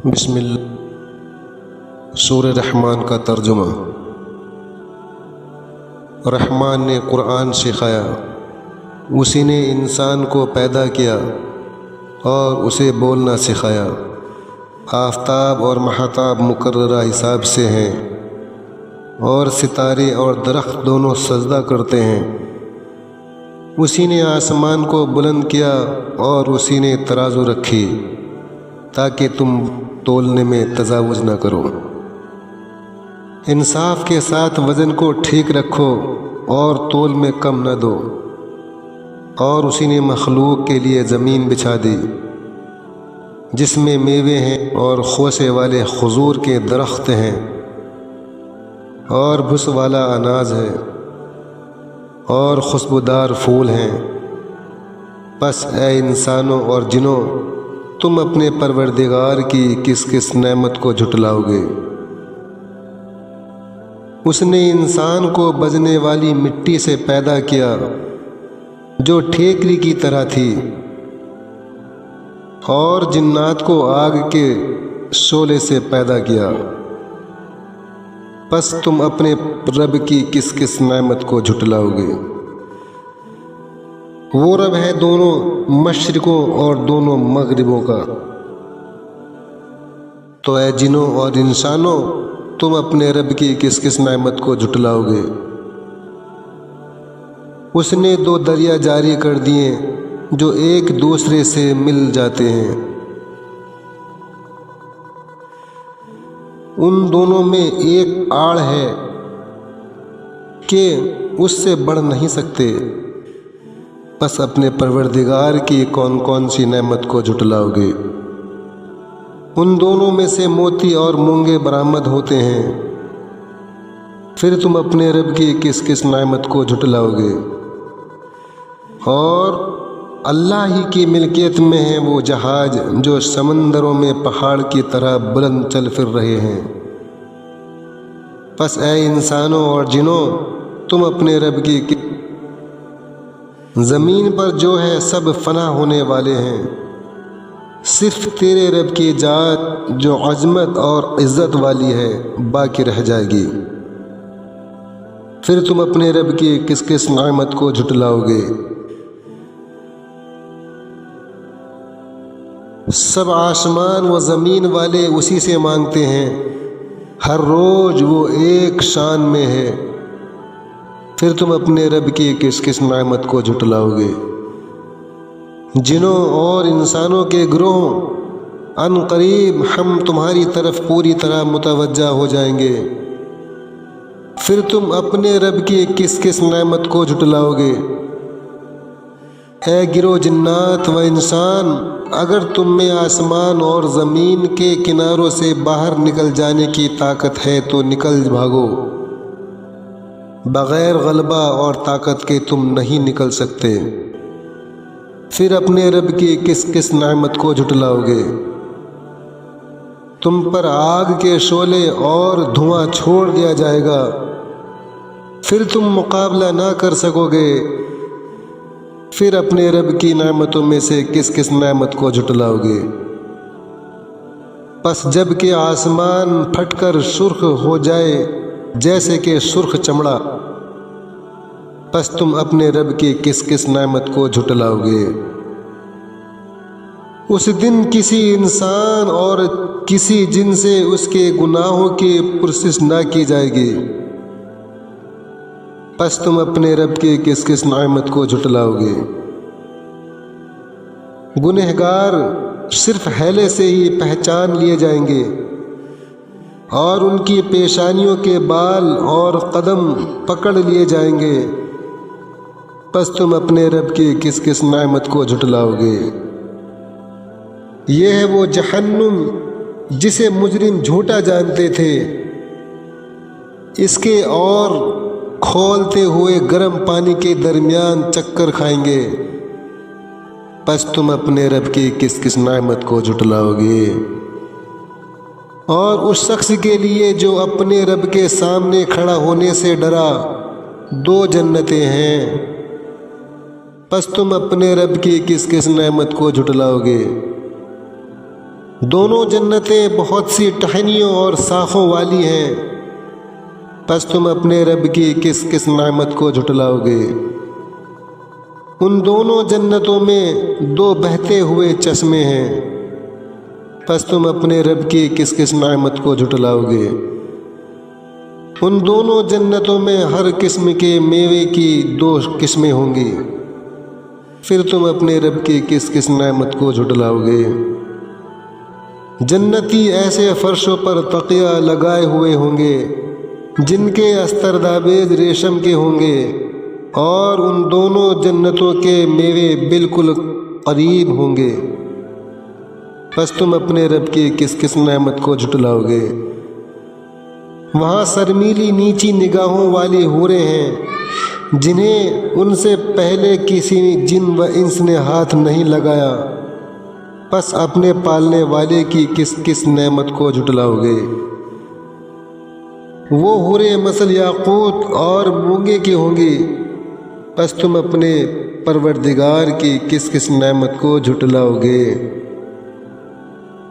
بسم اللہ سورہ رحمان کا ترجمہ۔ رحمان نے قرآن سکھایا، اسی نے انسان کو پیدا کیا اور اسے بولنا سکھایا۔ آفتاب اور مہتاب مقررہ حساب سے ہیں اور ستارے اور درخت دونوں سجدہ کرتے ہیں۔ اسی نے آسمان کو بلند کیا اور اسی نے ترازو رکھی تاکہ تم تولنے میں تجاوز نہ کرو۔ انصاف کے ساتھ وزن کو ٹھیک رکھو اور تول میں کم نہ دو۔ اور اسی نے مخلوق کے لیے زمین بچھا دی جس میں میوے ہیں اور خوسے والے کھجور کے درخت ہیں اور بھس والا اناج ہے اور خوشبودار پھول ہیں۔ پس اے انسانوں اور جنوں، تم اپنے پروردگار کی کس کس نعمت کو جھٹلاؤ گے؟ اس نے انسان کو بجنے والی مٹی سے پیدا کیا جو ٹھیکری کی طرح تھی، اور جنات کو آگ کے شعلے سے پیدا کیا۔ پس تم اپنے رب کی کس کس نعمت کو جھٹلاؤ گے؟ وہ رب ہے دونوں مشرقوں اور دونوں مغربوں کا۔ تو اے جنوں اور انسانوں، تم اپنے رب کی کس کس نعمت کو جھٹلاؤ گے؟ اس نے دو دریا جاری کر دیے جو ایک دوسرے سے مل جاتے ہیں، ان دونوں میں ایک آڑ ہے کہ اس سے بڑھ نہیں سکتے۔ پس اپنے پروردگار کی کون کون سی نعمت کو جھٹلاؤ گے؟ ان دونوں میں سے موتی اور مونگے برآمد ہوتے ہیں، پھر تم اپنے رب کی کس کس نعمت کو جھٹلاؤ گے؟ اور اللہ ہی کی ملکیت میں ہیں وہ جہاز جو سمندروں میں پہاڑ کی طرح بلند چل پھر رہے ہیں۔ پس اے انسانوں اور جنوں، تم اپنے رب کی زمین پر جو ہے سب فنا ہونے والے ہیں، صرف تیرے رب کی ذات جو عظمت اور عزت والی ہے باقی رہ جائے گی۔ پھر تم اپنے رب کی کس کس نعمت کو جھٹلاؤ گے؟ سب آسمان و زمین والے اسی سے مانگتے ہیں، ہر روز وہ ایک شان میں ہے۔ پھر تم اپنے رب کی کس کس نعمت کو جھٹلاؤ گے؟ جنوں اور انسانوں کے گروہ، ان قریب ہم تمہاری طرف پوری طرح متوجہ ہو جائیں گے۔ پھر تم اپنے رب کی کس کس نعمت کو جھٹلاؤ گے؟ اے گروہ جنات و انسان، اگر تم میں آسمان اور زمین کے کناروں سے باہر نکل جانے کی طاقت ہے تو نکل بھاگو، بغیر غلبہ اور طاقت کے تم نہیں نکل سکتے۔ پھر اپنے رب کی کس کس نعمت کو جھٹلاؤ گے؟ تم پر آگ کے شعلے اور دھواں چھوڑ دیا جائے گا، پھر تم مقابلہ نہ کر سکو گے۔ پھر اپنے رب کی نعمتوں میں سے کس کس نعمت کو جھٹلاؤ گے؟ پس جب کہ آسمان پھٹ کر سرخ ہو جائے جیسے کہ سرخ چمڑا، پس تم اپنے رب کی کس کس نعمت کو جھٹلاؤ گے؟ اس دن کسی انسان اور کسی جن سے اس کے گناہوں کی پرسش نہ کی جائے گی۔ پس تم اپنے رب کی کس کس نعمت کو جھٹلاؤ گے؟ گنہگار صرف ہیلے سے ہی پہچان لیے جائیں گے، اور ان کی پیشانیوں کے بال اور قدم پکڑ لیے جائیں گے۔ پس تم اپنے رب کی کس کس نعمت کو جھٹلاؤ گے؟ یہ ہے وہ جہنم جسے مجرم جھوٹا جانتے تھے، اس کے اور کھولتے ہوئے گرم پانی کے درمیان چکر کھائیں گے۔ پس تم اپنے رب کی کس کس نعمت کو جھٹلاؤ گے؟ اور اس شخص کے لیے جو اپنے رب کے سامنے کھڑا ہونے سے ڈرا، دو جنتیں ہیں۔ پس تم اپنے رب کی کس کس نعمت کو جھٹلاؤ گے؟ دونوں جنتیں بہت سی ٹہنیوں اور شاخوں والی ہیں، پس تم اپنے رب کی کس کس نعمت کو جھٹلاؤ گے؟ ان دونوں جنتوں میں 2 بہتے ہوئے چشمے ہیں، پس تم اپنے رب کی کس کس نعمت کو جھٹلاؤ گے؟ ان دونوں جنتوں میں ہر قسم کے میوے کی 2 قسمیں ہوں گی، پھر تم اپنے رب کی کس کس نعمت کو جھٹلاؤ گے؟ جنتی ایسے فرشوں پر تکیہ لگائے ہوئے ہوں گے جن کے استر دابیز ریشم کے ہوں گے، اور ان دونوں جنتوں کے میوے بالکل قریب ہوں گے، پس تم اپنے رب کی کس کس نعمت کو جھٹلاؤ گے؟ وہاں سرمیلی نیچی نگاہوں والی حوریں ہیں جنہیں ان سے پہلے کسی جن و انس نے ہاتھ نہیں لگایا، پس اپنے پالنے والے کی کس کس نعمت کو جھٹلاؤ گے؟ وہ حوریں مثل یاقوت اور مونگے کی ہوں گی، پس تم اپنے پروردگار کی کس کس نعمت کو جھٹلاؤ گے؟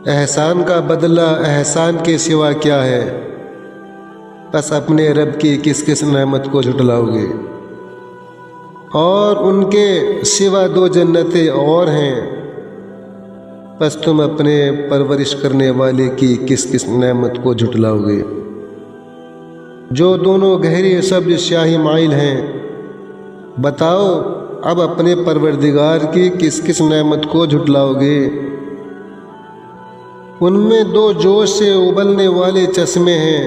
احسان کا بدلہ احسان کے سوا کیا ہے، پس اپنے رب کی کس کس نعمت کو جھٹلاؤ گے؟ اور ان کے سوا 2 جنتیں اور ہیں، پس تم اپنے پرورش کرنے والے کی کس کس نعمت کو جھٹلاؤ گے؟ جو دونوں گہری سبز سیاہی مائل ہیں، بتاؤ اب اپنے پروردگار کی کس کس نعمت کو جھٹلاؤ گے؟ ان میں 2 جوش سے ابلنے والے چشمے ہیں،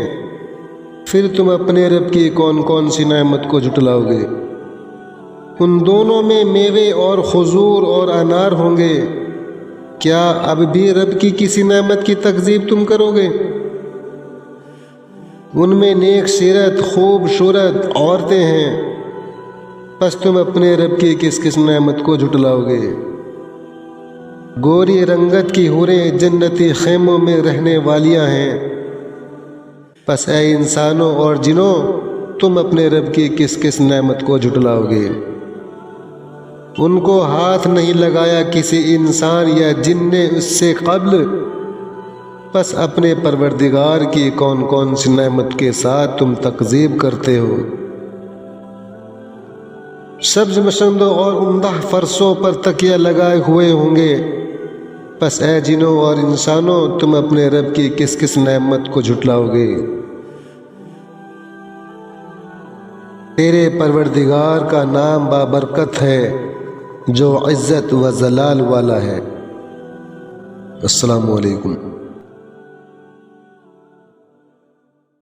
پھر تم اپنے رب کی کون کون سی نعمت کو جھٹلاؤ گے؟ ان دونوں میں میوے اور کھجور اور انار ہوں گے، کیا اب بھی رب کی کسی نعمت کی تکذیب تم کرو گے؟ ان میں نیک سیرت خوبصورت عورتیں ہیں، پس تم اپنے رب کی کس کس نعمت کو جھٹلاؤ گے؟ گوری رنگت کی حوریں جنتی خیموں میں رہنے والیاں ہیں، پس اے انسانوں اور جنوں تم اپنے رب کی کس کس نعمت کو جھٹلاؤ گے؟ ان کو ہاتھ نہیں لگایا کسی انسان یا جن نے اس سے قبل، پس اپنے پروردگار کی کون کون سی نعمت کے ساتھ تم تکذیب کرتے ہو؟ سبز مشندوں اور عمدہ فرشوں پر تکیہ لگائے ہوئے ہوں گے، پس اے جنوں اور انسانوں تم اپنے رب کی کس کس نعمت کو جھٹلاؤ گے؟ تیرے پروردگار کا نام بابرکت ہے جو عزت و جلال والا ہے۔ السلام علیکم۔